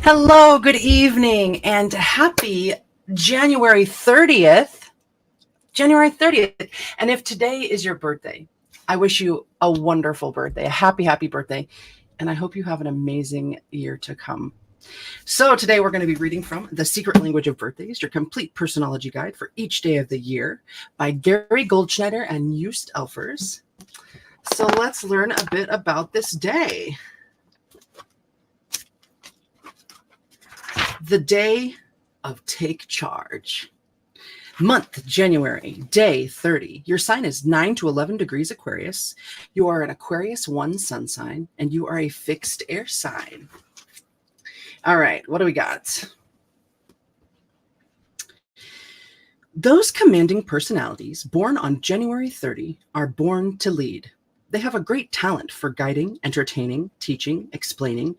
Hello, good evening, and happy January 30th. January 30th. And if today is your birthday, I wish you a wonderful birthday, a happy birthday, and I hope you have an amazing year to come. So today we're going to be reading from The Secret Language of Birthdays, your complete personology guide for each day of the year by Gary Goldschneider and Joost Elfers. So let's learn a bit about this day. The day of take charge. Month, January, day 30. Your sign is 9 to 11 degrees Aquarius. You are an Aquarius 1 sun sign, and you are a fixed air sign. All right, what do we got? Those commanding personalities born on January 30 are born to lead. They have a great talent for guiding, entertaining, teaching, explaining,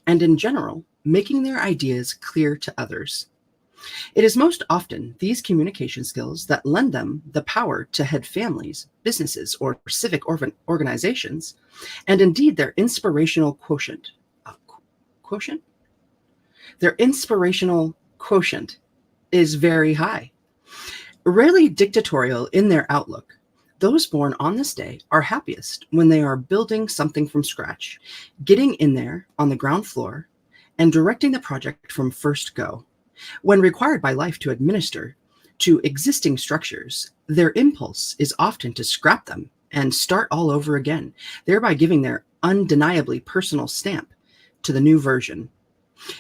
and in general, making their ideas clear to others. It is most often these communication skills that lend them the power to head families, businesses, or civic organizations, and indeed their inspirational quotient. Their inspirational quotient is very high. Rarely dictatorial in their outlook, those born on this day are happiest when they are building something from scratch, getting in there on the ground floor, and directing the project from first go. When required by life to administer to existing structures, their impulse is often to scrap them and start all over again, thereby giving their undeniably personal stamp to the new version.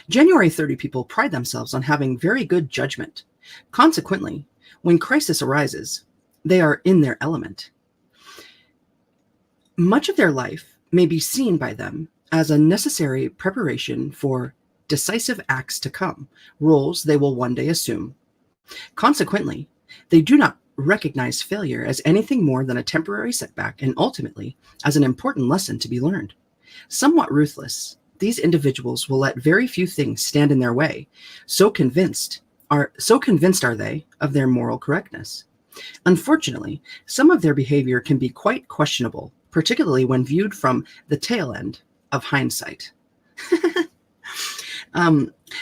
January 30 people pride themselves on having very good judgment. Consequently, when crisis arises, they are in their element. Much of their life may be seen by them as a necessary preparation for decisive acts to come, roles they will one day assume. Consequently, they do not recognize failure as anything more than a temporary setback and ultimately as an important lesson to be learned. Somewhat ruthless, these individuals will let very few things stand in their way, so convinced are they of their moral correctness. Unfortunately, some of their behavior can be quite questionable, particularly when viewed from the tail end of hindsight.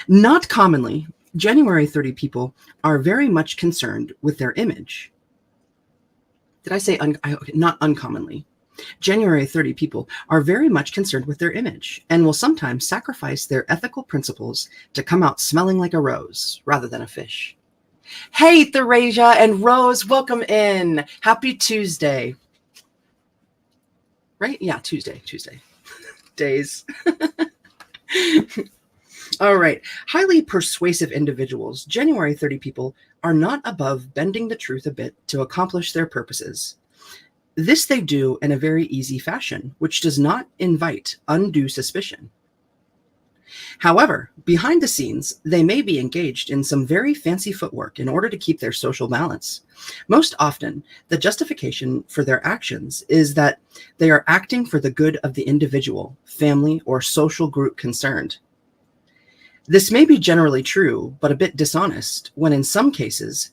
Not commonly, January 30 people are very much concerned with their image. Did I say not uncommonly? January 30 people are very much concerned with their image and will sometimes sacrifice their ethical principles to come out smelling like a rose rather than a fish. Hey, Therasia and Rose, welcome in. Happy Tuesday. Right? Yeah, Tuesday. Days. All right. Highly persuasive individuals, January 30 people, are not above bending the truth a bit to accomplish their purposes. This they do in a very easy fashion, which does not invite undue suspicion. However, behind the scenes, they may be engaged in some very fancy footwork in order to keep their social balance. Most often, the justification for their actions is that they are acting for the good of the individual, family, or social group concerned. This may be generally true, but a bit dishonest, when in some cases,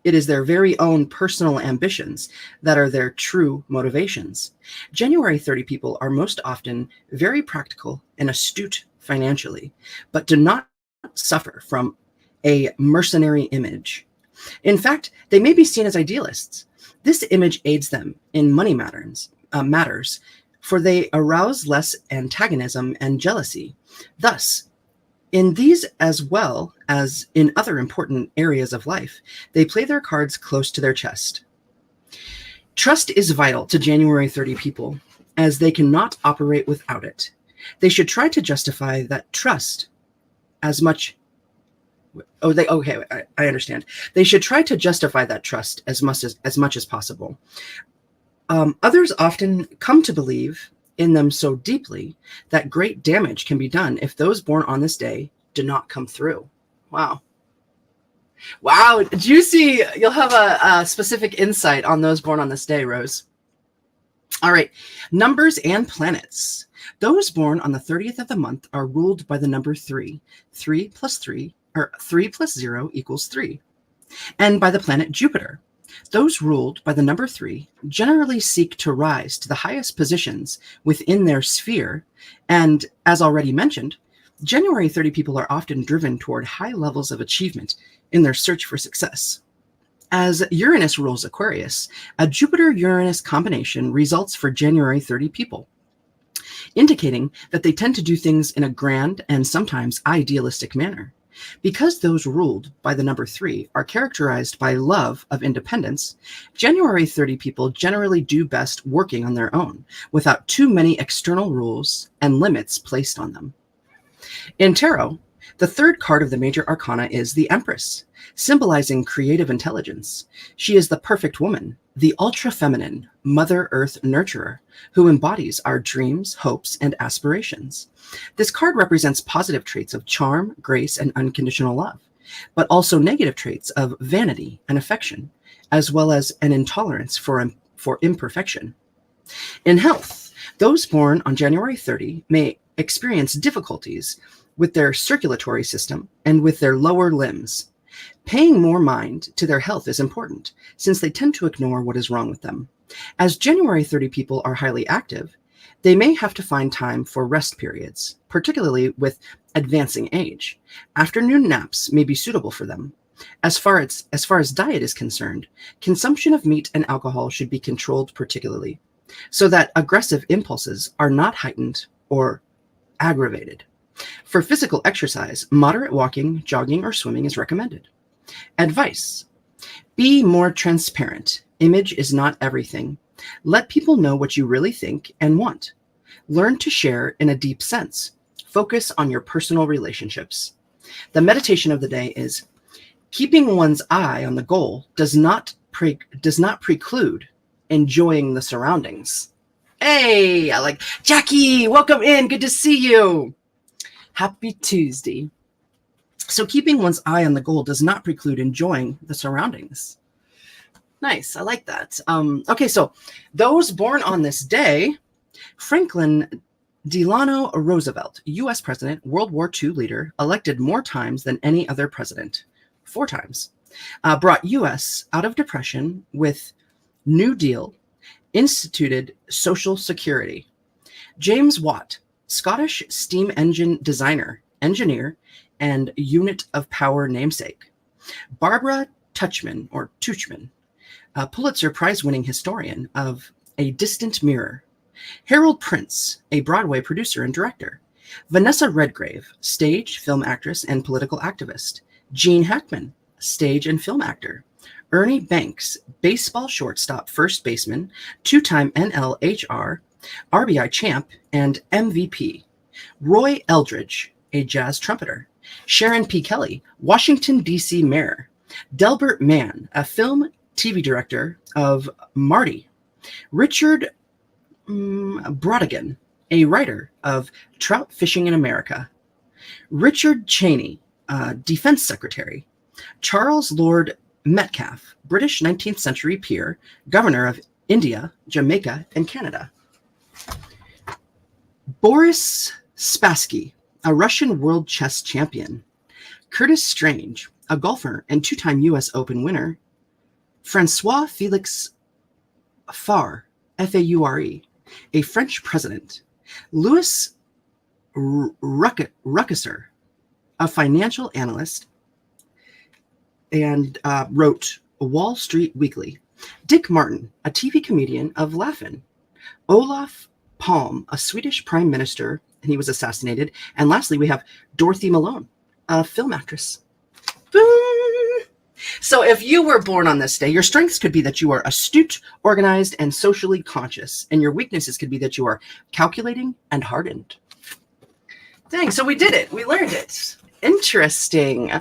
it is their very own personal ambitions that are their true motivations. January 30 people are most often very practical and astute financially, but do not suffer from a mercenary image. In fact, they may be seen as idealists. This image aids them in money matters, for they arouse less antagonism and jealousy. Thus, in these as well as in other important areas of life, they play their cards close to their chest. Trust is vital to January 30 people, as they cannot operate without it. They should try to justify that trust as much. I understand. They should try to justify that trust as much as possible. Others often come to believe in them so deeply that great damage can be done if those born on this day do not come through. Wow, juicy. You'll have a specific insight on those born on this day, Rose. All right, numbers and planets. Those born on the 30th of the month are ruled by the number 3. 3 plus 3, or 3 plus 0 equals 3. And by the planet Jupiter. Those ruled by the number 3 generally seek to rise to the highest positions within their sphere, and, as already mentioned, January 30 people are often driven toward high levels of achievement in their search for success. As Uranus rules Aquarius, a Jupiter-Uranus combination results for January 30 people, indicating that they tend to do things in a grand and sometimes idealistic manner. Because those ruled by the number 3 are characterized by love of independence, January 30 people generally do best working on their own, without too many external rules and limits placed on them. In tarot, the third card of the major arcana is the Empress, symbolizing creative intelligence. She is the perfect woman, the ultra-feminine Mother Earth nurturer, who embodies our dreams, hopes, and aspirations. This card represents positive traits of charm, grace, and unconditional love, but also negative traits of vanity and affection, as well as an intolerance for imperfection. In health, those born on January 30 may experience difficulties with their circulatory system and with their lower limbs. Paying more mind to their health is important, since they tend to ignore what is wrong with them. As January 30 people are highly active, they may have to find time for rest periods, particularly with advancing age. Afternoon naps may be suitable for them. As far as diet is concerned, consumption of meat and alcohol should be controlled particularly, so that aggressive impulses are not heightened or aggravated. For physical exercise, moderate walking, jogging, or swimming is recommended. Advice: be more transparent. Image is not everything. Let people know what you really think and want. Learn to share in a deep sense. Focus on your personal relationships. The meditation of the day is: keeping one's eye on the goal does not preclude enjoying the surroundings. Hey, I like Jackie. Welcome in. Good to see you. Happy Tuesday. So keeping one's eye on the goal does not preclude enjoying the surroundings. Nice. I like that. Okay, so those born on this day: Franklin Delano Roosevelt, U.S. President, World War II leader, elected more times than any other president, 4 times, brought U.S. out of depression with New Deal, instituted Social Security. James Watt, Scottish steam engine designer, engineer, and unit of power namesake. Barbara Tuchman, a Pulitzer Prize-winning historian of A Distant Mirror. Harold Prince, a Broadway producer and director. Vanessa Redgrave, stage, film actress, and political activist. Gene Hackman, stage and film actor. Ernie Banks, baseball shortstop, first baseman, 2-time NLHR, RBI champ, and MVP. Roy Eldridge, a jazz trumpeter. Sharon P. Kelly, Washington, D.C. mayor. Delbert Mann, a film TV director of Marty. Richard Brodigan, a writer of Trout Fishing in America. Richard Cheney, defense secretary. Charles Lord Metcalfe, British 19th century peer, governor of India, Jamaica, and Canada. Boris Spassky, a Russian world chess champion. Curtis Strange, a golfer and 2-time U.S. Open winner. Francois Felix Faure, Faure, a French president. Louis Ruckesser, a financial analyst, and wrote Wall Street Weekly. Dick Martin, a TV comedian of Laugh-In. Olaf Palme, a Swedish prime minister, and he was assassinated. And lastly, we have Dorothy Malone, a film actress. Boom! So if you were born on this day, your strengths could be that you are astute, organized, and socially conscious. And your weaknesses could be that you are calculating and hardened. Dang, so we did it. We learned it. Interesting.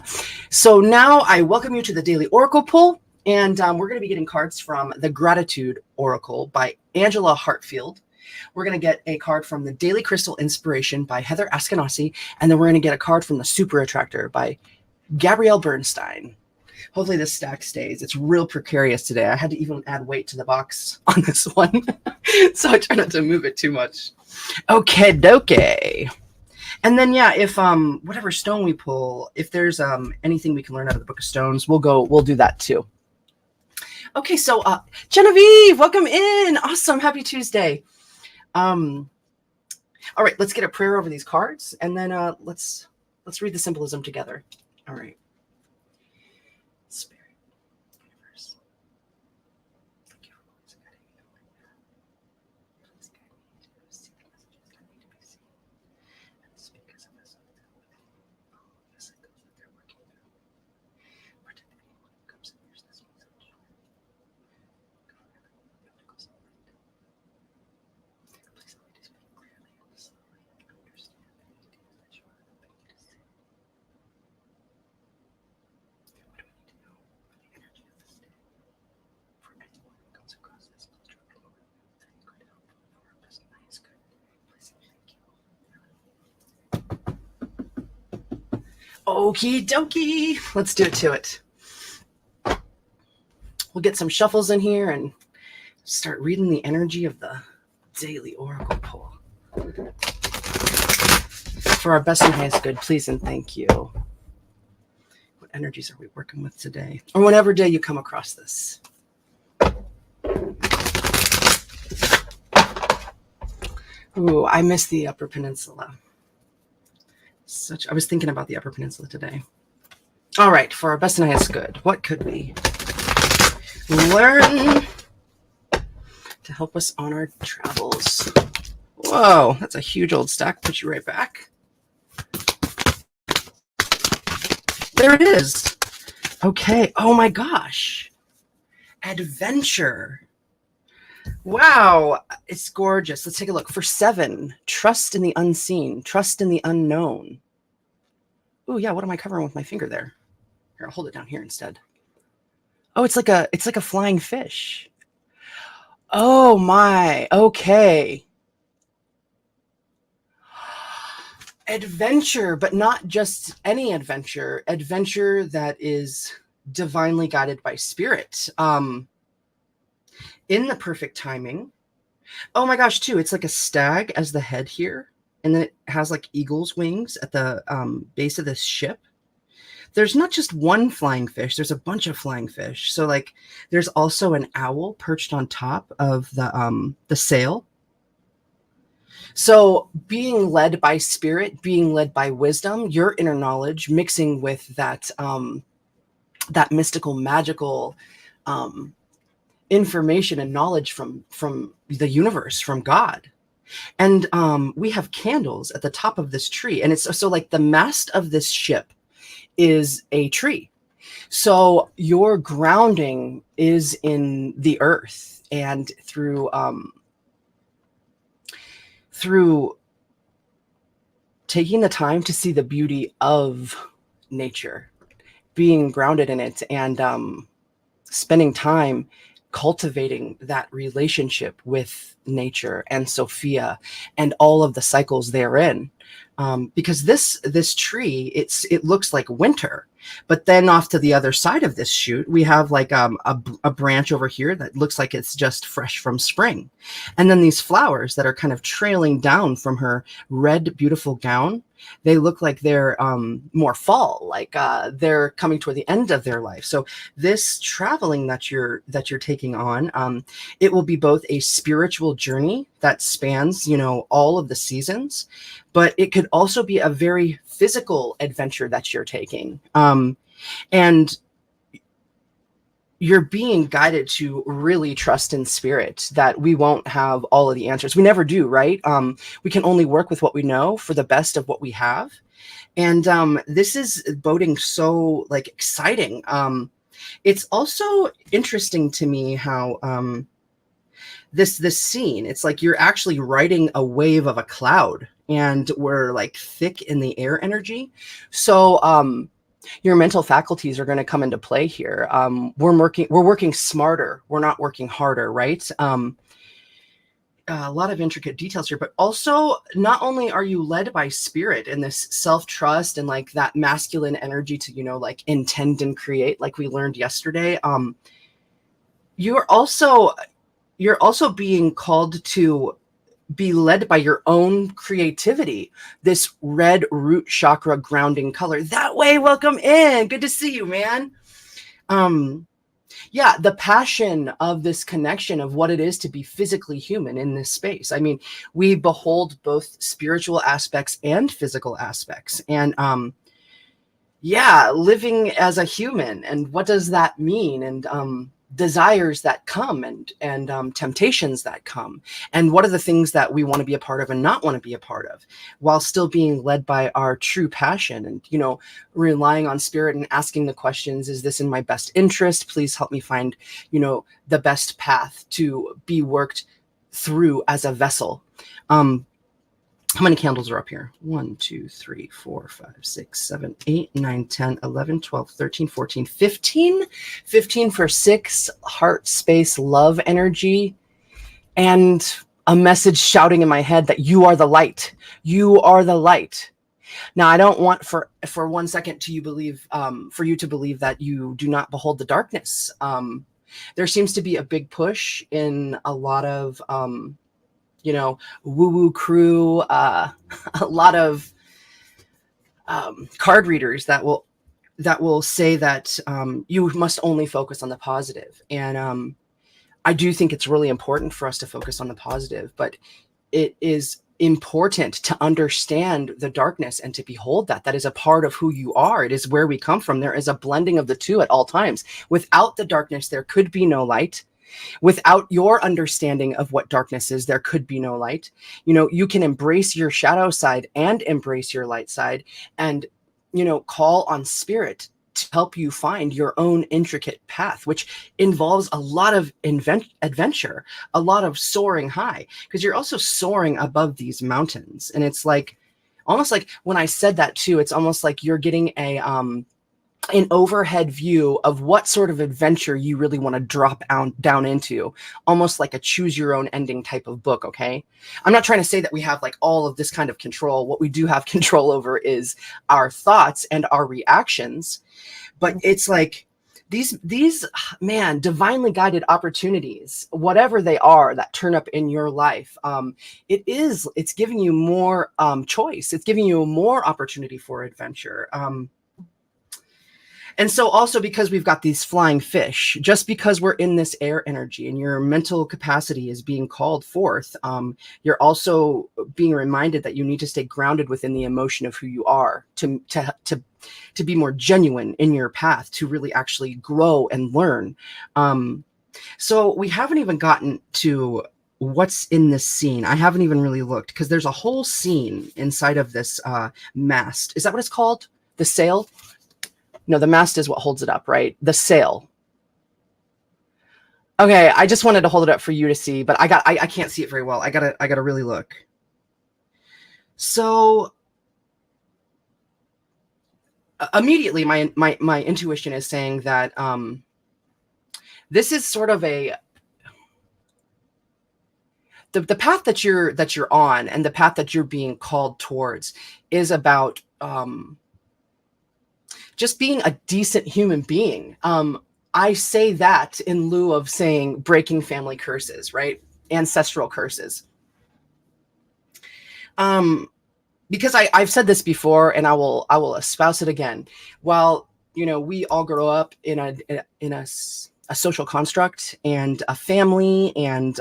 So now I welcome you to the Daily Oracle Pull. And we're going to be getting cards from the Gratitude Oracle by Angela Hartfield. We're going to get a card from the Daily Crystal Inspiration by Heather Askenazi. And then we're going to get a card from the Super Attractor by Gabrielle Bernstein. Hopefully this stack stays. It's real precarious today. I had to even add weight to the box on this one. So I try not to move it too much. Okay, dokie. And then, yeah, if whatever stone we pull, if there's anything we can learn out of the Book of Stones, we'll do that too. Okay, so Genevieve, welcome in. Awesome. Happy Tuesday. All right, let's get a prayer over these cards, and then let's read the symbolism together. All right. Spirit, universe, thank you for always guiding me on my path. Please guide me to see the messages that need to be seen, and speak as a vessel to all of the cycles that they're working through. Protect anyone who comes and hears this message. Cover everyone with biblical sunlight. Please help me to speak clearly and slowly and understand the ideas that you are helping me to see. What do I need to know for the energy of this day? For anyone who comes across this culture, anyone with any good help for our best and highest good, please and thank you. Okie dokie. Let's do it to it. We'll get some shuffles in here and start reading the energy of the daily oracle pull. For our best and highest good, please and thank you. What energies are we working with today? Or whatever day you come across this. Ooh, I miss the Upper Peninsula. I was thinking about the Upper Peninsula today. All right, for our best and highest good, what could we learn to help us on our travels? Whoa, that's a huge old stack. Put you right back. There it is. Okay. Oh my gosh. Adventure. Wow. It's gorgeous. Let's take a look. For 7, trust in the unseen, trust in the unknown. Oh yeah. What am I covering with my finger there? Here, I'll hold it down here instead. Oh, it's like a flying fish. Oh my. Okay. Adventure, but not just any adventure. Adventure that is divinely guided by spirit. In the perfect timing. Oh my gosh, too. It's like a stag as the head here. And then it has like eagle's wings at the base of this ship. There's not just one flying fish. There's a bunch of flying fish. So like there's also an owl perched on top of the sail. So being led by spirit, being led by wisdom, your inner knowledge, mixing with that that mystical, magical information and knowledge from the universe, from God. And we have candles at the top of this tree. And it's so like the mast of this ship is a tree. So your grounding is in the earth, and through taking the time to see the beauty of nature, being grounded in it, and spending time cultivating that relationship with nature and Sophia and all of the cycles therein. Because this tree, it looks like winter, but then off to the other side of this shoot, we have like a branch over here that looks like it's just fresh from spring. And then these flowers that are kind of trailing down from her red, beautiful gown, they look like they're more fall, like they're coming toward the end of their life. So this traveling that you're taking on, it will be both a spiritual journey that spans, all of the seasons, but it could also be a very physical adventure that you're taking. And you're being guided to really trust in spirit that we won't have all of the answers. We never do, right? We can only work with what we know for the best of what we have. And this is boding so like exciting. It's also interesting to me how this scene, it's like you're actually riding a wave of a cloud, and we're like thick in the air energy. So your mental faculties are going to come into play here. We're working smarter. We're not working harder, right? A lot of intricate details here, but also not only are you led by spirit and this self-trust and like that masculine energy to, like intend and create, like we learned yesterday. You're also being called to be led by your own creativity, this red root chakra grounding color. That way, welcome in. Good to see you, man. Yeah, the passion of this connection of what it is to be physically human in this space. I mean, we behold both spiritual aspects and physical aspects. And yeah, living as a human, and what does that mean? And desires that come, and temptations that come, and what are the things that we want to be a part of and not want to be a part of, while still being led by our true passion, and relying on spirit and asking the questions: is this in my best interest? Please help me find the best path to be worked through as a vessel. How many candles are up here? 1, 2, 3, 4, 5, 6, 7, 8, 9, 10, 11, 12, 13, 14, 15. 15 for 6, heart space, love energy, and a message shouting in my head that you are the light. You are the light. Now, I don't want for 1 second to you believe, for you to believe that you do not behold the darkness. There seems to be a big push in a lot of woo-woo crew, a lot of card readers that will say that you must only focus on the positive. And I do think it's really important for us to focus on the positive, but it is important to understand the darkness and to behold that is a part of who you are. It is where we come from. There is a blending of the two at all times. Without the darkness, there could be no light. Without your understanding of what darkness is, there could be no light. You can embrace your shadow side and embrace your light side, and call on spirit to help you find your own intricate path, which involves a lot of adventure, a lot of soaring high, because you're also soaring above these mountains. And it's like, almost like, when I said that too, it's almost like you're getting an overhead view of what sort of adventure you really want to drop down into, almost like a choose your own ending type of book. Okay. I'm not trying to say that we have like all of this kind of control. What we do have control over is our thoughts and our reactions. But it's like these man, divinely guided opportunities, whatever they are that turn up in your life, it's giving you more choice. It's giving you more opportunity for adventure. And so also, because we've got these flying fish, just because we're in this air energy and your mental capacity is being called forth, you're also being reminded that you need to stay grounded within the emotion of who you are to be more genuine in your path, to really actually grow and learn. So we haven't even gotten to what's in this scene. I haven't even really looked, because there's a whole scene inside of this mast. Is that what it's called? The sail? No, the mast is what holds it up, right? The sail. Okay, I just wanted to hold it up for you to see, but I can't see it very well. I gotta really look. So immediately my intuition is saying that this is sort of the path that you're on, and the path that you're being called towards, is about just being a decent human being. I say that in lieu of saying breaking family curses, right? Ancestral curses. Because I've said this before, and I will espouse it again. While we all grow up in a social construct and a family, and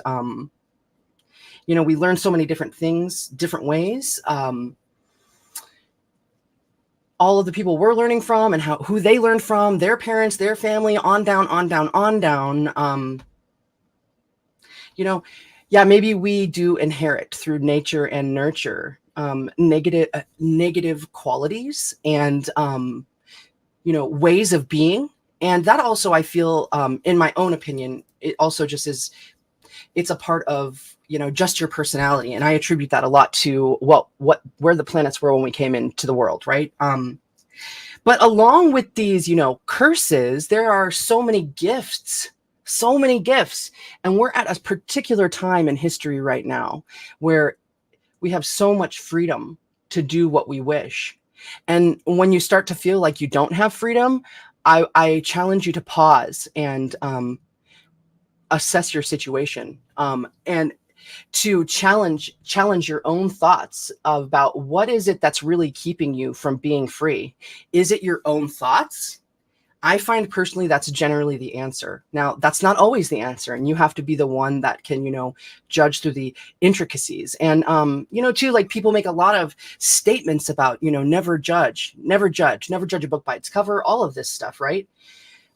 we learn so many different things, different ways. All of the people we're learning from, and who they learned from, their parents, their family, on down. Yeah, maybe we do inherit through nature and nurture negative qualities and ways of being. And that also, I feel, in my own opinion, it also just is, it's a part of just your personality. And I attribute that a lot to where the planets were when we came into the world, right? But along with these curses, there are so many gifts, and we're at a particular time in history right now where we have so much freedom to do what we wish. And when you start to feel like you don't have freedom, I challenge you to pause and assess your situation, and to challenge your own thoughts about what is it that's really keeping you from being free. Is it your own thoughts? I find personally that's generally the answer. Now, that's not always the answer, and you have to be the one that can, judge through the intricacies. And, too, like people make a lot of statements about, never judge, never judge, never judge a book by its cover, all of this stuff, right?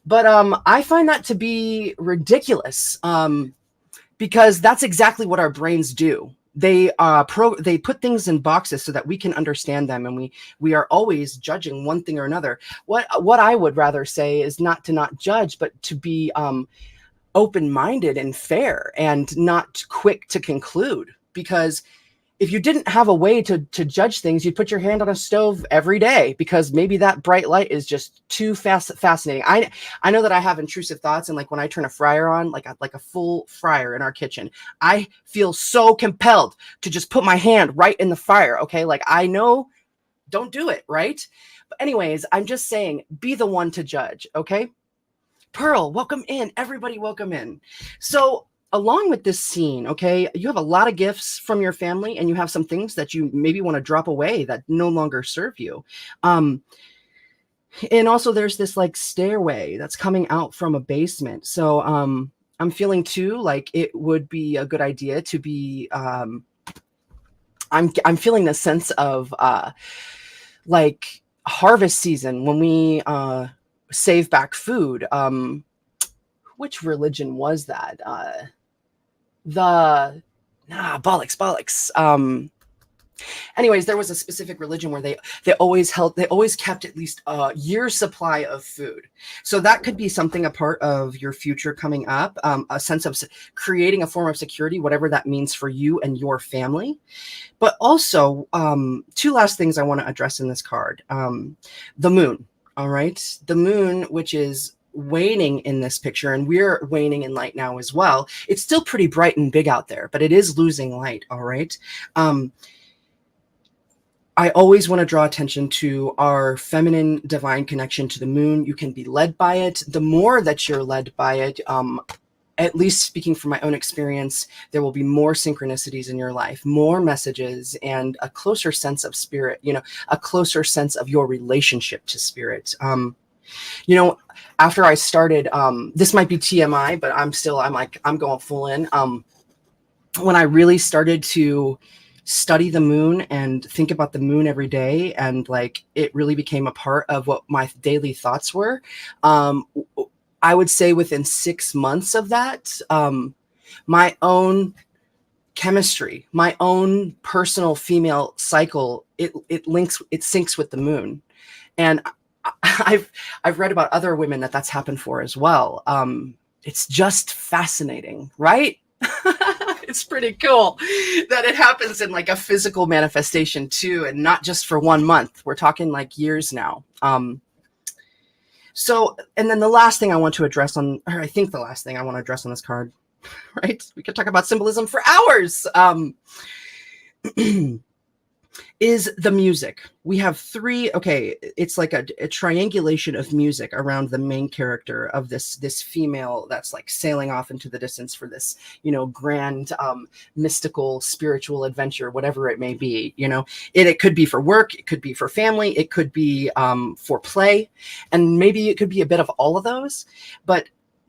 But I find that to be ridiculous, because that's exactly what our brains do. They put things in boxes so that we can understand them, and we are always judging one thing or another. What I would rather say is not to not judge, but to be open-minded and fair, and not quick to conclude. Because if you didn't have a way to judge things, you'd put your hand on a stove every day, because maybe that bright light is just too fascinating. I know that I have intrusive thoughts, and like when I turn a fryer on, like a full fryer in our kitchen, I feel so compelled to just put my hand right in the fire. Okay, like I know, don't do it, right? But anyways, I'm just saying, be the one to judge. Okay, Pearl, welcome in. Everybody, welcome in. So, along with this scene, okay, you have a lot of gifts from your family, and you have some things that you maybe want to drop away that no longer serve you. And also there's this like stairway that's coming out from a basement. So I'm feeling too like it would be a good idea to be I'm feeling the sense of like harvest season when we save back food. Which religion was that? Bollocks. Anyways, there was a specific religion where they always kept at least a year's supply of food. So that could be something, a part of your future coming up, a sense of creating a form of security, whatever that means for you and your family. But also, two last things I want to address in this card. The moon, all right? The moon, which is waning in this picture, and we're waning in light now as well. It's still pretty bright and big out there, but it is losing light, all right? I always want to draw attention to our feminine divine connection to the moon. You can be led by it. The more that you're led by it, at least speaking from my own experience, there will be more synchronicities in your life, more messages, and a closer sense of spirit, a closer sense of your relationship to spirit. After I started, this might be TMI, but I'm going full in. When I really started to study the moon and think about the moon every day, and like it really became a part of what my daily thoughts were, I would say within 6 months of that, my own chemistry, my own personal female cycle, it syncs with the moon. And I've read about other women that's happened for as well. It's just fascinating, right? It's pretty cool that it happens in like a physical manifestation too, and not just for 1 month. We're talking like years now. So, and then the last thing I want to address on, or I think the last thing I want to address on this card, right? We could talk about symbolism for hours. Is the music. We have three, okay, it's like a triangulation of music around the main character of this female that's like sailing off into the distance for this, grand, mystical, spiritual adventure, whatever it may be. It could be for work, it could be for family, it could be for play, and maybe it could be a bit of all of those. But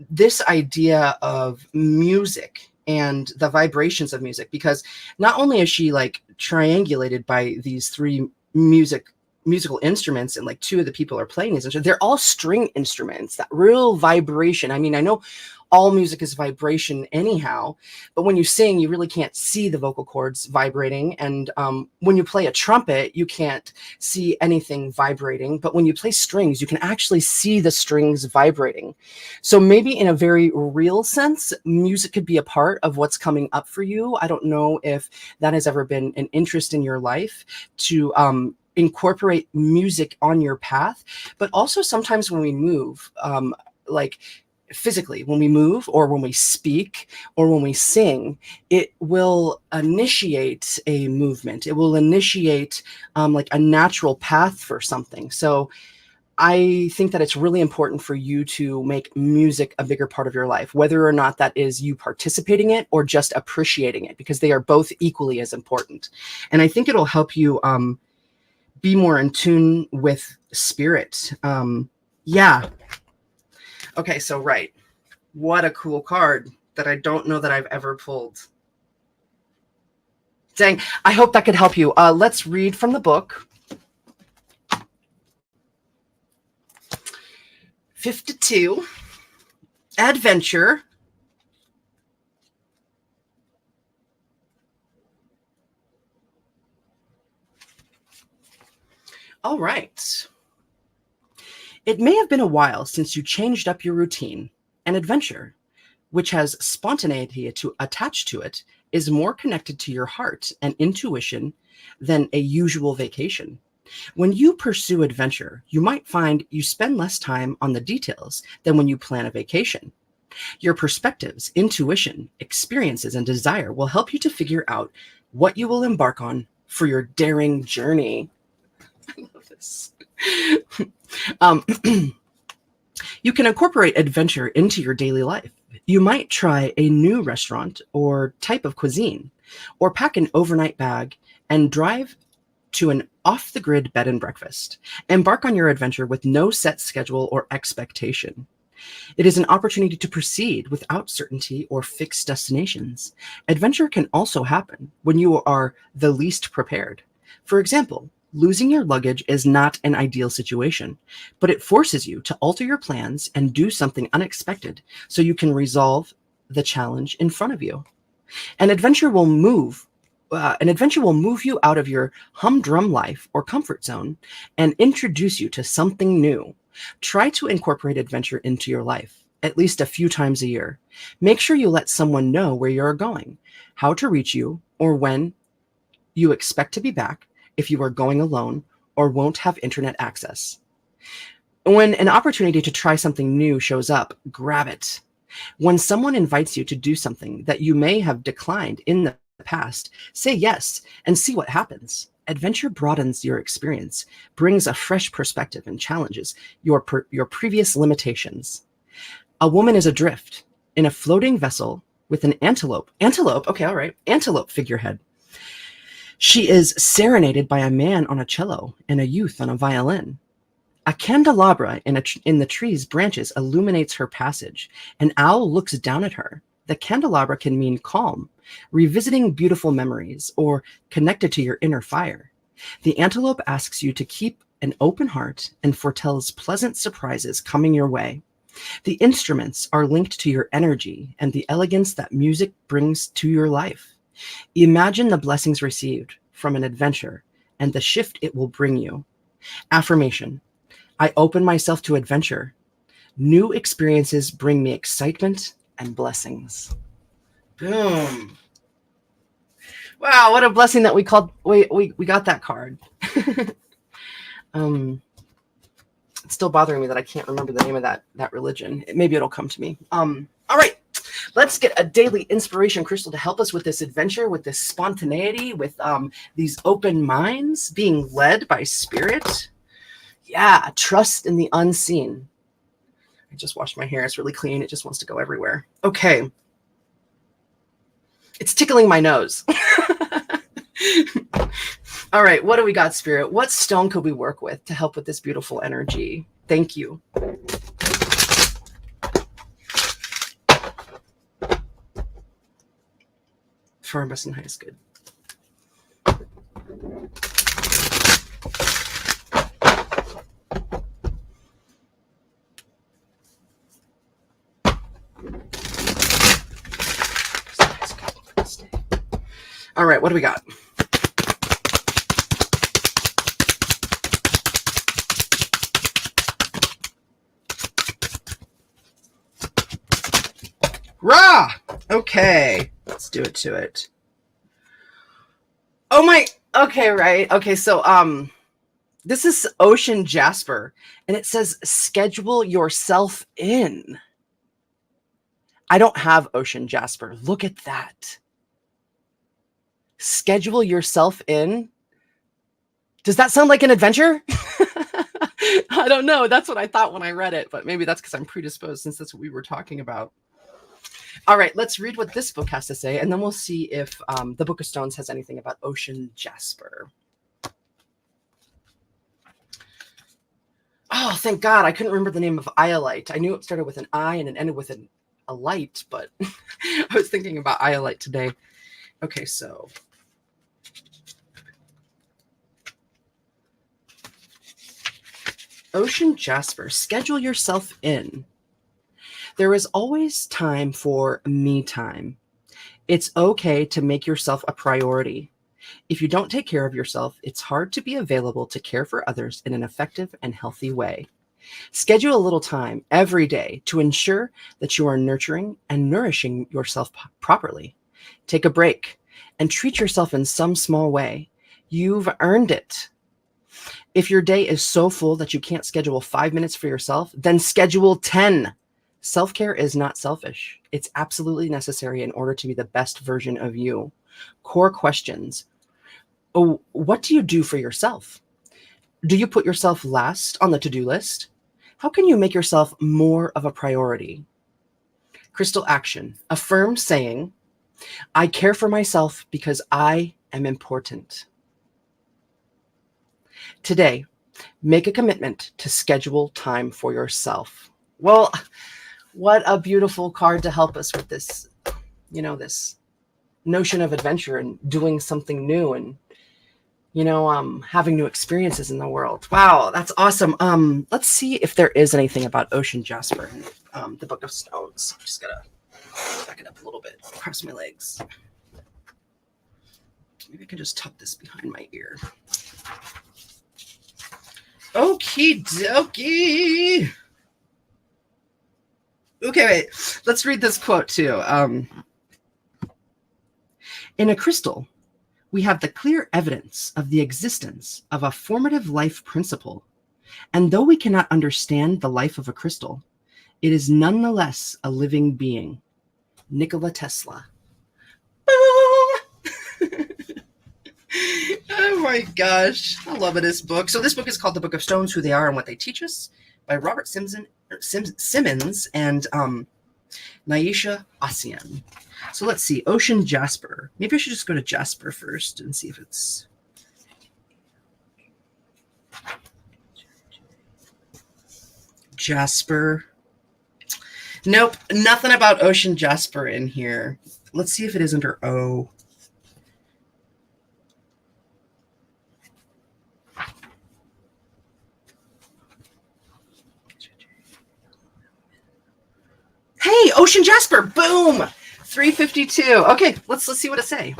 this idea of music and the vibrations of music, because not only is she like triangulated by these three musical instruments, and like two of the people are playing these instruments, they're all string instruments, that real vibration. I mean, I know all music is vibration anyhow, but when you sing, you really can't see the vocal cords vibrating. And when you play a trumpet, you can't see anything vibrating. But when you play strings, you can actually see the strings vibrating. So maybe in a very real sense, music could be a part of what's coming up for you. I don't know if that has ever been an interest in your life, to incorporate music on your path. But also sometimes when we move, like physically, when we move or when we speak or when we sing, it will initiate a movement. It will initiate like a natural path for something. So I think that it's really important for you to make music a bigger part of your life, whether or not that is you participating in it or just appreciating it, because they are both equally as important. And I think it'll help you be more in tune with spirit. Yeah. Okay, so right. What a cool card that I don't know that I've ever pulled. Dang, I hope that could help you. Let's read from the book. 52, Adventure. All right. It may have been a while since you changed up your routine. An adventure, which has spontaneity attached to it, is more connected to your heart and intuition than a usual vacation. When you pursue adventure, you might find you spend less time on the details than when you plan a vacation. Your perspectives, intuition, experiences, and desire will help you to figure out what you will embark on for your daring journey. I love this. You can incorporate adventure into your daily life. You might try a new restaurant or type of cuisine, or pack an overnight bag and drive to an off-the-grid bed and breakfast. Embark on your adventure with no set schedule or expectation. It is an opportunity to proceed without certainty or fixed destinations. Adventure can also happen when you are the least prepared. For example, losing your luggage is not an ideal situation, but it forces you to alter your plans and do something unexpected so you can resolve the challenge in front of you. An adventure will move you out of your humdrum life or comfort zone and introduce you to something new. Try to incorporate adventure into your life at least a few times a year. Make sure you let someone know where you're going, how to reach you, or when you expect to be back if you are going alone or won't have internet access. When an opportunity to try something new shows up, grab it. When someone invites you to do something that you may have declined in the past, say yes and see what happens. Adventure broadens your experience, brings a fresh perspective, and challenges your previous limitations. A woman is adrift in a floating vessel with an antelope. Antelope, okay, all right. Antelope figurehead. She is serenaded by a man on a cello and a youth on a violin. A candelabra in the tree's branches illuminates her passage. An owl looks down at her. The candelabra can mean calm, revisiting beautiful memories, or connected to your inner fire. The antelope asks you to keep an open heart and foretells pleasant surprises coming your way. The instruments are linked to your energy and the elegance that music brings to your life. Imagine the blessings received from an adventure and the shift it will bring you. Affirmation. I open myself to adventure. New experiences bring me excitement and blessings. Boom. Wow, what a blessing that we got that card. It's still bothering me that I can't remember the name of that religion. Maybe it'll come to me. All right. Let's get a daily inspiration crystal to help us with this adventure, with this spontaneity, with these open minds, being led by spirit. Yeah, trust in the unseen. I just washed my hair. It's really clean. It just wants to go everywhere. Okay. It's tickling my nose. All right, what do we got, Spirit? What stone could we work with to help with this beautiful energy? Thank you. Firmus and high is good. All right, what do we got? Rah! Okay, let's do it to it. Oh my, okay, right. Okay, so this is Ocean Jasper, and it says schedule yourself in. I don't have Ocean Jasper. Look at that. Schedule yourself in. Does that sound like an adventure? I don't know. That's what I thought when I read it, but maybe that's because I'm predisposed since that's what we were talking about. All right, let's read what this book has to say, and then we'll see if the Book of Stones has anything about Ocean Jasper. Oh, thank God. I couldn't remember the name of iolite. I knew it started with an I and it ended with a light, but I was thinking about iolite today. Okay, so ocean jasper, schedule yourself in. There is always time for me time. It's okay to make yourself a priority. If you don't take care of yourself, it's hard to be available to care for others in an effective and healthy way. Schedule a little time every day to ensure that you are nurturing and nourishing yourself properly. Take a break and treat yourself in some small way. You've earned it. If your day is so full that you can't schedule 5 minutes for yourself, then schedule 10. Self-care is not selfish. It's absolutely necessary in order to be the best version of you. Core questions. Oh, what do you do for yourself? Do you put yourself last on the to-do list? How can you make yourself more of a priority? Crystal action. Affirm saying, I care for myself because I am important. Today, make a commitment to schedule time for yourself. Well, what a beautiful card to help us with this, this notion of adventure and doing something new and, having new experiences in the world. Wow, that's awesome. Let's see if there is anything about ocean jasper in the Book of Stones. I'm just gonna back it up a little bit, cross my legs. Maybe I can just tuck this behind my ear. Okie dokie. Okay, wait. Let's read this quote too. In a crystal, we have the clear evidence of the existence of a formative life principle. And though we cannot understand the life of a crystal, it is nonetheless a living being. Nikola Tesla. Oh my gosh. I love this book. So this book is called The Book of Stones, Who They Are and What They Teach Us by Robert Simmons and Naisha Ossian. So let's see. Ocean jasper. Maybe I should just go to jasper first and see if it's... Jasper. Nope. Nothing about ocean jasper in here. Let's see if it is under O. Hey, ocean jasper. Boom. 352. Okay, let's see what it say.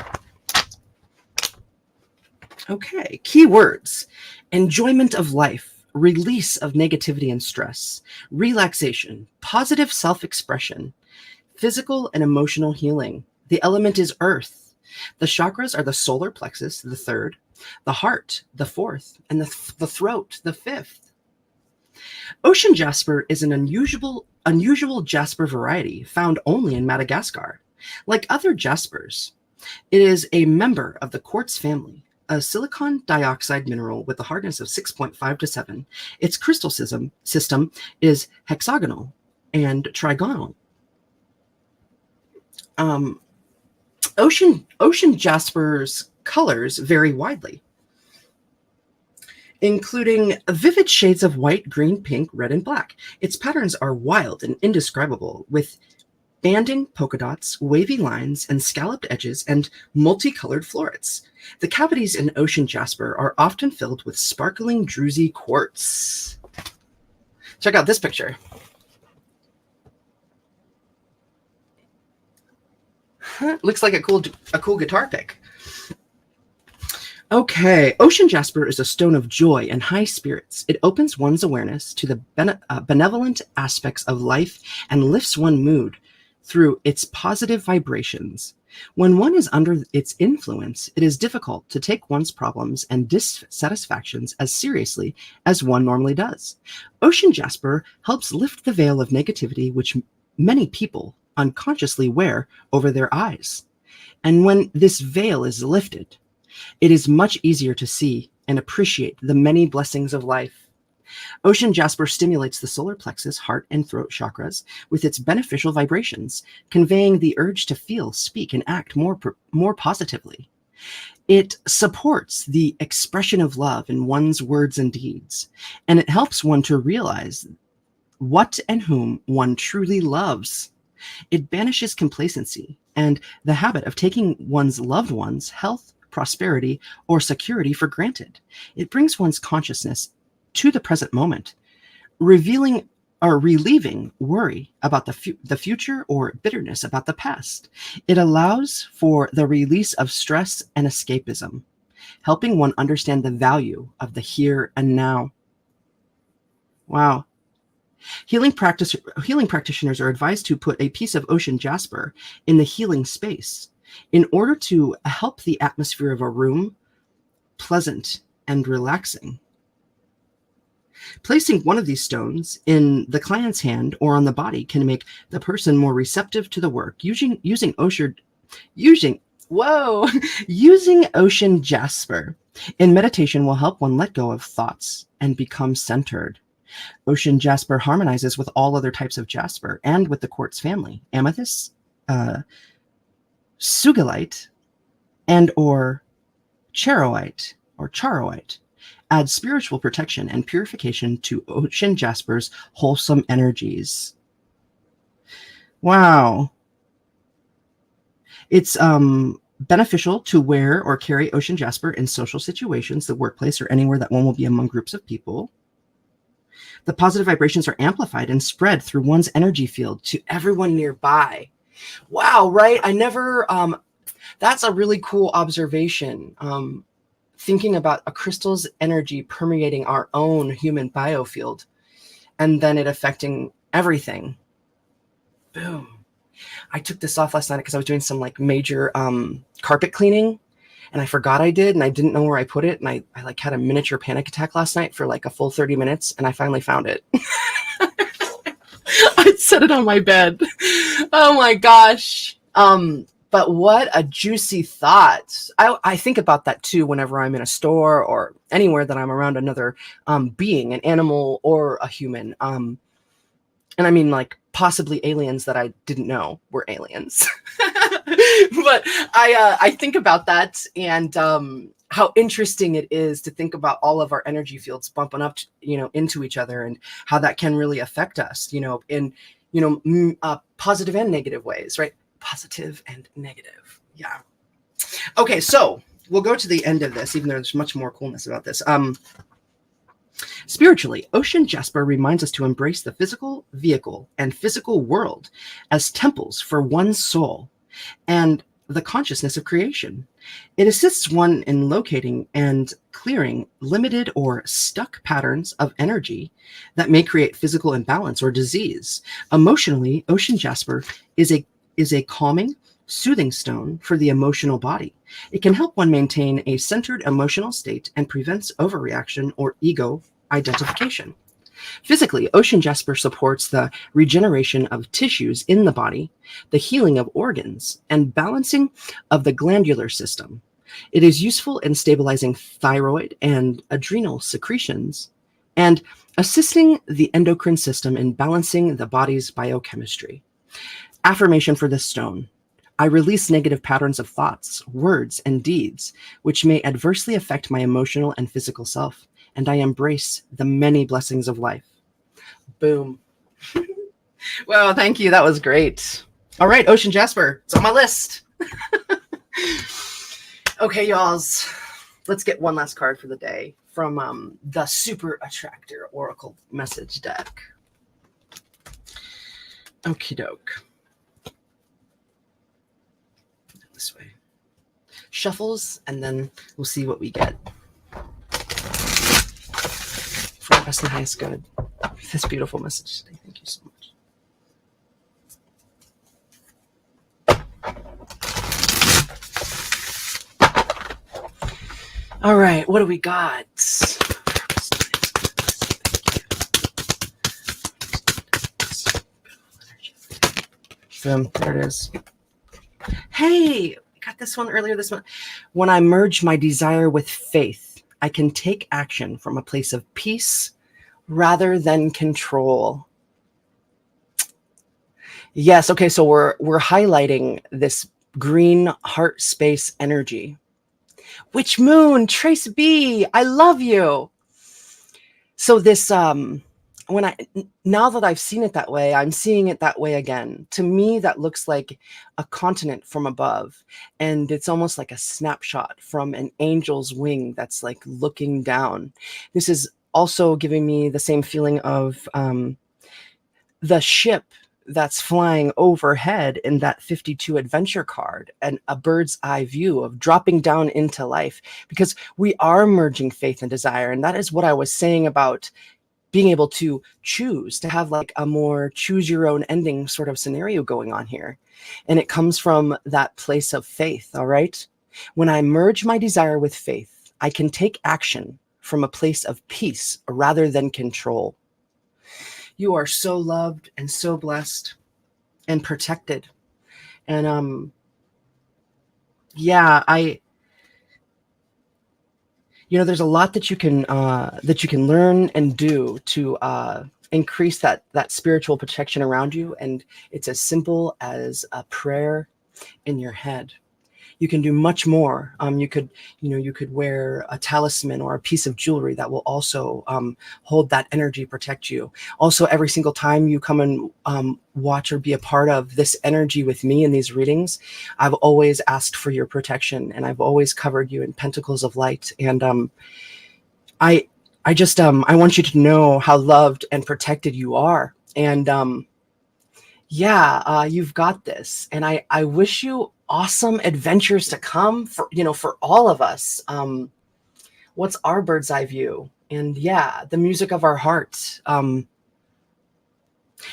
Okay, keywords. Enjoyment of life, release of negativity and stress, relaxation, positive self-expression, physical and emotional healing. The element is earth. The chakras are the solar plexus, the third, the heart, the fourth, and the throat, the fifth. Ocean jasper is an unusual jasper variety found only in Madagascar. Like other jaspers, it is a member of the quartz family, a silicon dioxide mineral with a hardness of 6.5 to 7. Its crystal system is hexagonal and trigonal. Ocean jasper's colors vary widely, including vivid shades of white, green, pink, red, and black. Its patterns are wild and indescribable, with banding polka dots, wavy lines, and scalloped edges, and multicolored florets. The cavities in ocean jasper are often filled with sparkling druzy quartz. Check out this picture. Looks like a cool guitar pick. Okay, ocean jasper is a stone of joy and high spirits. It opens one's awareness to the benevolent aspects of life and lifts one's mood through its positive vibrations. When one is under its influence, it is difficult to take one's problems and dissatisfactions as seriously as one normally does. Ocean jasper helps lift the veil of negativity which many people unconsciously wear over their eyes. And when this veil is lifted, it is much easier to see and appreciate the many blessings of life. Ocean jasper stimulates the solar plexus, heart, and throat chakras with its beneficial vibrations, conveying the urge to feel, speak, and act more positively. It supports the expression of love in one's words and deeds, and it helps one to realize what and whom one truly loves. It banishes complacency and the habit of taking one's loved one's health, prosperity, or security for granted. It brings one's consciousness to the present moment, revealing or relieving worry about the future or bitterness about the past. It allows for the release of stress and escapism, helping one understand the value of the here and now. Wow. Healing practitioners are advised to put a piece of ocean jasper in the healing space in order to help the atmosphere of a room pleasant and relaxing. Placing one of these stones in the client's hand or on the body can make the person more receptive to the work. Using ocean jasper in meditation will help one let go of thoughts and become centered. Ocean jasper harmonizes with all other types of jasper and with the quartz family: amethyst, sugilite, and or charoite or charoite. Add spiritual protection and purification to ocean jasper's wholesome energies. Wow. It's beneficial to wear or carry ocean jasper in social situations, the workplace, or anywhere that one will be among groups of people. The positive vibrations are amplified and spread through one's energy field to everyone nearby. Wow, right? That's a really cool observation. Thinking about a crystal's energy permeating our own human biofield and then it affecting everything. Boom. I took this off last night because I was doing some like major carpet cleaning and I forgot I did and I didn't know where I put it. And I like had a miniature panic attack last night for like a full 30 minutes and I finally found it. I set it on my bed. Oh my gosh. But what a juicy thought. I think about that too whenever I'm in a store or anywhere that I'm around another being, an animal or a human. And I mean like possibly aliens that I didn't know were aliens. But I think about that and how interesting it is to think about all of our energy fields bumping up, into each other and how that can really affect us, in, positive and negative ways, right? Positive and negative. Yeah. Okay. So we'll go to the end of this, even though there's much more coolness about this. Spiritually, ocean jasper reminds us to embrace the physical vehicle and physical world as temples for one's soul and the consciousness of creation. It assists one in locating and clearing limited or stuck patterns of energy that may create physical imbalance or disease. Emotionally, ocean jasper is a calming, soothing stone for the emotional body. It can help one maintain a centered emotional state and prevents overreaction or ego identification. Physically, ocean jasper supports the regeneration of tissues in the body, the healing of organs, and balancing of the glandular system. It is useful in stabilizing thyroid and adrenal secretions and assisting the endocrine system in balancing the body's biochemistry. Affirmation for this stone: I release negative patterns of thoughts, words, and deeds, which may adversely affect my emotional and physical self, and I embrace the many blessings of life. Boom. Well, thank you. That was great. All right, ocean jasper. It's on my list. Okay, y'alls. Let's get one last card for the day from the Super Attractor Oracle Message Deck. Okie doke. This way. Shuffles, and then we'll see what we get. For our best and highest good. This beautiful message today. Thank you so much. All right, what do we got? Boom, there it is. Hey, we got this one earlier this month. When I merge my desire with faith, I can take action from a place of peace rather than control. Yes, okay, so we're highlighting this green heart space energy. Witch Moon, Trace B, I love you. So this, now that I've seen it that way, I'm seeing it that way again. To me, that looks like a continent from above, and it's almost like a snapshot from an angel's wing that's like looking down. This is also giving me the same feeling of the ship that's flying overhead in that 52 adventure card, and a bird's eye view of dropping down into life, because we are merging faith and desire. And that is what I was saying about being able to choose, to have like a more choose your own ending sort of scenario going on here. And it comes from that place of faith. All right. When I merge my desire with faith, I can take action from a place of peace rather than control. You are so loved and so blessed and protected. And yeah, there's a lot that you can learn and do to increase that spiritual protection around you. And it's as simple as a prayer in your head. You can do much more. You could wear a talisman or a piece of jewelry that will also hold that energy, protect you. Also, every single time you come and watch or be a part of this energy with me in these readings, I've always asked for your protection, and I've always covered you in pentacles of light. And I want you to know how loved and protected you are. And you've got this. And I wish you awesome adventures to come for all of us. What's our bird's eye view? And the music of our heart. One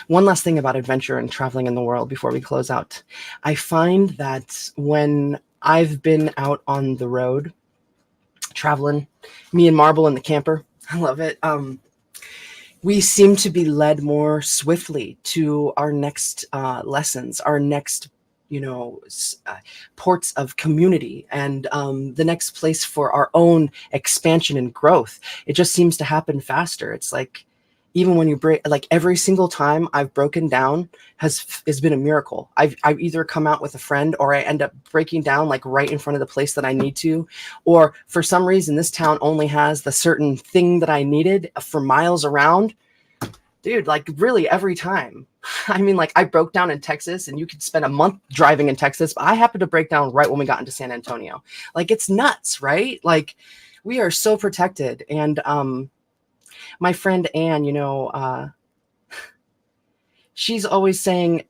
last thing about adventure and traveling in the world before we close out. I find that when I've been out on the road traveling, me and Marble in the camper, I love it. We seem to be led more swiftly to our next lessons, our next, ports of community, and the next place for our own expansion and growth. It just seems to happen faster. It's like, even when you break, like every single time I've broken down has been a miracle. I've either come out with a friend, or I end up breaking down like right in front of the place that I need to, or for some reason this town only has the certain thing that I needed for miles around. Dude, like really every time. I mean, like I broke down in Texas, and you could spend a month driving in Texas, but I happened to break down right when we got into San Antonio. Like, it's nuts, right? Like, we are so protected. And my friend Anne, she's always saying,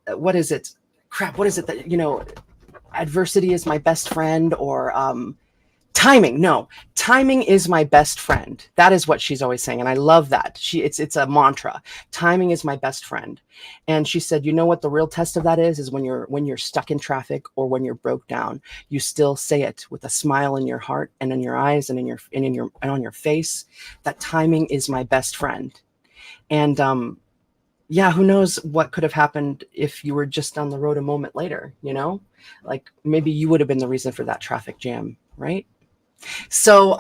what is it? Crap, what is it that, adversity is my best friend, or timing. No, timing is my best friend. That is what she's always saying. And I love that. It's a mantra. Timing is my best friend. And she said, what the real test of that is when you're stuck in traffic, or when you're broke down, you still say it with a smile in your heart and in your eyes and and on your face, that timing is my best friend. And who knows what could have happened if you were just down the road a moment later, like maybe you would have been the reason for that traffic jam, right? So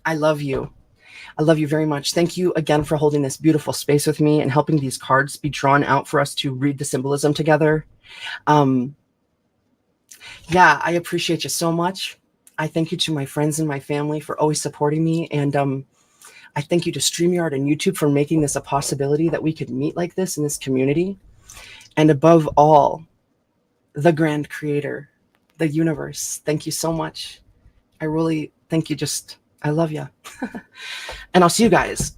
I love you. I love you very much. Thank you again for holding this beautiful space with me and helping these cards be drawn out for us to read the symbolism together. I appreciate you so much. I thank you to my friends and my family for always supporting me. And I thank you to StreamYard and YouTube for making this a possibility that we could meet like this in this community. And above all, the grand creator, the universe. Thank you so much. I really thank you. I love you. And I'll see you guys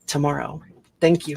tomorrow. Thank you.